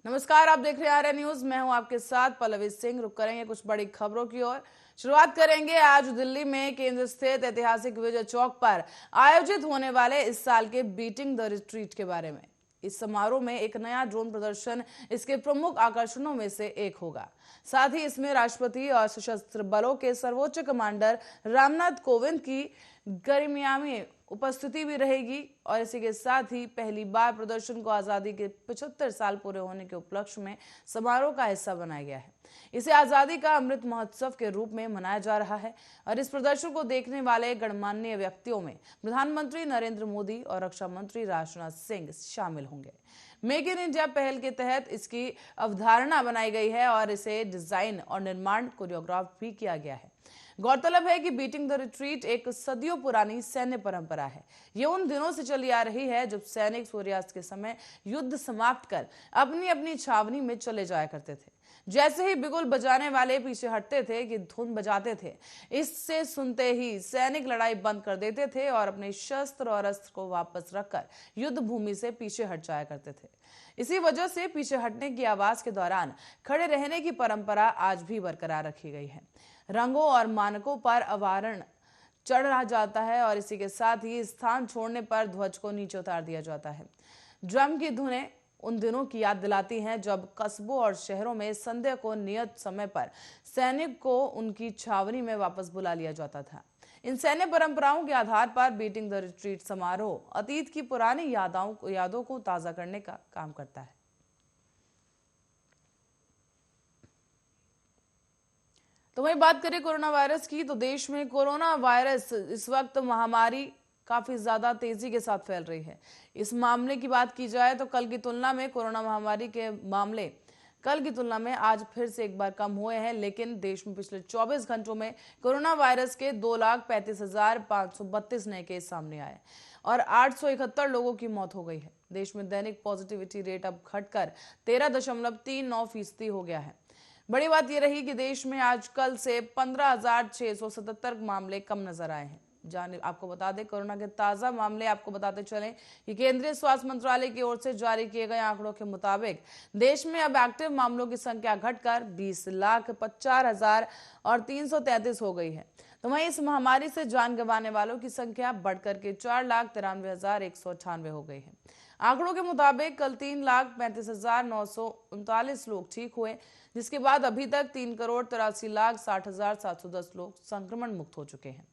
नमस्कार, आप देख रहे हैं आर्या न्यूज। मैं हूं आपके साथ पल्लवी सिंह। रुक करेंगे कुछ बड़ी खबरों की ओर। शुरुआत करेंगे आज दिल्ली में केंद्र स्थित ऐतिहासिक विजय चौक पर आयोजित होने वाले इस साल के बीटिंग द रिट्रीट के बारे में। इस समारोह में एक नया ड्रोन प्रदर्शन इसके प्रमुख आकर्षणों में से एक होगा। साथ ही इसमें राष्ट्रपति और सशस्त्र बलों के सर्वोच्च कमांडर रामनाथ कोविंद की गरिमामय उपस्थिति भी रहेगी और इसी के साथ ही पहली बार प्रदर्शन को आजादी के 75 साल पूरे होने के उपलक्ष्य में समारोह का हिस्सा बनाया गया है। इसे आजादी का अमृत महोत्सव के रूप में मनाया जा रहा है और इस प्रदर्शन को देखने वाले गणमान्य व्यक्तियों में प्रधानमंत्री नरेंद्र मोदी और रक्षा मंत्री राजनाथ सिंह शामिल होंगे। मेक इन इंडिया पहल के तहत इसकी अवधारणा बनाई गई है और इसे डिजाइन और निर्माण कोरियोग्राफ भी किया गया है। गौरतलब है कि बीटिंग द रिट्रीट एक सदियों पुरानी सैन्य परंपरा है। ये उन दिनों से चली आ रही है जब सैनिक सूर्यास्त के समय युद्ध समाप्त कर अपनी अपनी छावनी में चले जाया करते थे। जैसे ही बिगुल बजाने वाले पीछे हटते थे कि धुन बजाते थे, इससे सुनते ही सैनिक लड़ाई बंद कर देते थे और अपने शस्त्र और अस्त्र को वापस रखकर युद्ध भूमि से पीछे हट जाया करते थे। इसी वजह से पीछे हटने की आवाज के दौरान खड़े रहने की परंपरा आज भी बरकरार रखी गई है। रंगों और मानकों पर अवारण चढ़ रहा जाता है और इसी के साथ ही स्थान छोड़ने पर ध्वज को नीचे उतार दिया जाता है। ड्रम की धुनें उन दिनों की याद दिलाती हैं जब कस्बों और शहरों में संध्या को नियत समय पर सैनिक को उनकी छावनी में वापस बुला लिया जाता था। इन सैन्य परंपराओं के आधार पर बीटिंग द रिट्रीट समारोह अतीत की पुरानी यादों को ताजा करने का काम करता है। तो वहीं बात करें कोरोना वायरस की, तो देश में कोरोना वायरस इस वक्त महामारी काफी ज्यादा तेजी के साथ फैल रही है। इस मामले की बात की जाए तो कल की तुलना में कोरोना महामारी के मामले कल की तुलना में आज फिर से एक बार कम हुए हैं, लेकिन देश में पिछले 24 घंटों में कोरोना वायरस के 2,35,532 नए केस सामने आए और 871 लोगों की मौत हो गई है। देश में दैनिक पॉजिटिविटी रेट अब घटकर 13.39% हो गया है। बड़ी बात यह रही कि देश में आज कल से 15,677 मामले कम नजर आए हैं। आपको बता दें, कोरोना के ताजा मामले आपको बताते चलें कि केंद्रीय स्वास्थ्य मंत्रालय की ओर से जारी किए गए आंकड़ों के मुताबिक देश में अब एक्टिव मामलों की संख्या घटकर 20,50,333 हो गई है। तो वहीं इस महामारी से जान गंवाने वालों की संख्या बढ़कर के 4,93,198 हो गई है। आंकड़ों के मुताबिक कल 3,35,939 लोग ठीक हुए, जिसके बाद अभी तक 3,83,60,710 लोग संक्रमण मुक्त हो चुके हैं।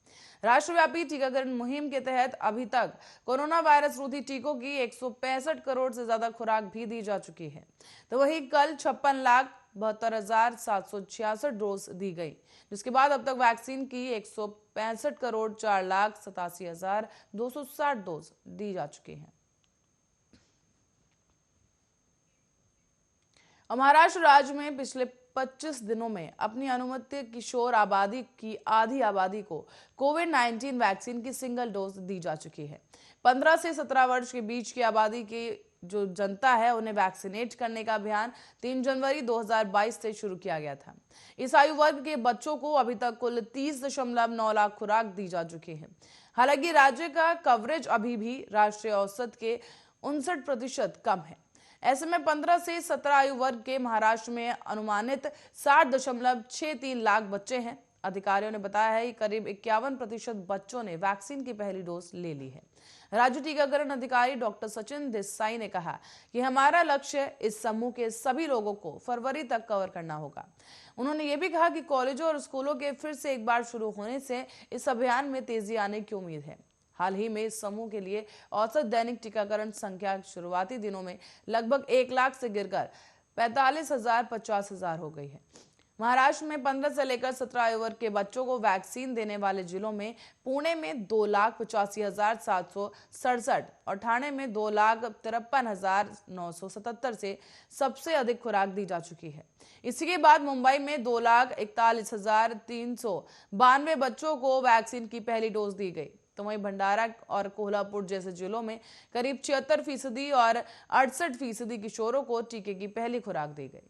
राष्ट्रव्यापी टीकाकरण मुहिम के तहत अभी तक कोरोना वायरस रोधी टीकों की 165 करोड़ से ज्यादा खुराक भी दी जा चुकी है। तो वहीं कल 56,72,766 डोज दी गई, जिसके बाद अब तक वैक्सीन की 165,04,87,260 डोज दी जा चुकी है। महाराष्ट्र राज्य में पिछले 25 दिनों में अपनी अनुमति किशोर आबादी की आधी आबादी को कोविड-19 वैक्सीन की सिंगल डोज दी जा चुकी है। 15 से 17 वर्ष के बीच की आबादी की जो जनता है उन्हें वैक्सीनेट करने का अभियान 3 जनवरी 2022 से शुरू किया गया था। इस आयु वर्ग के बच्चों को अभी तक कुल 30.9 लाख खुराक दी जा चुकी है। हालांकि राज्य का कवरेज अभी भी राष्ट्रीय औसत के 59% कम है। ऐसे में 15 से 17 आयु वर्ग के महाराष्ट्र में अनुमानित 60.63 लाख बच्चे हैं। अधिकारियों ने बताया है कि करीब 51% बच्चों ने वैक्सीन की पहली डोज ले ली है। राज्य टीकाकरण अधिकारी डॉक्टर सचिन देसाई ने कहा कि हमारा लक्ष्य इस समूह के सभी लोगों को फरवरी तक कवर करना होगा। उन्होंने ये भी कहा कि कॉलेजों और स्कूलों के फिर से एक बार शुरू होने से इस अभियान में तेजी आने की उम्मीद है। हाल ही में इस समूह के लिए औसत दैनिक टीकाकरण संख्या शुरुआती दिनों में लगभग 1 लाख से गिरकर 45,000-50,000 हो गई है। महाराष्ट्र में 15 से लेकर 17 आयु वर्ग के बच्चों को वैक्सीन देने वाले जिलों में पुणे में 2,85,767 और ठाणे में 2,53,977 से सबसे अधिक खुराक दी जा चुकी है। इसी के बाद मुंबई में 2,41,392 बच्चों को वैक्सीन की पहली डोज दी गई। तो वहीं भंडारा और कोल्हापुर जैसे जिलों में करीब 76% और 68% किशोरों को टीके की पहली खुराक दी गई।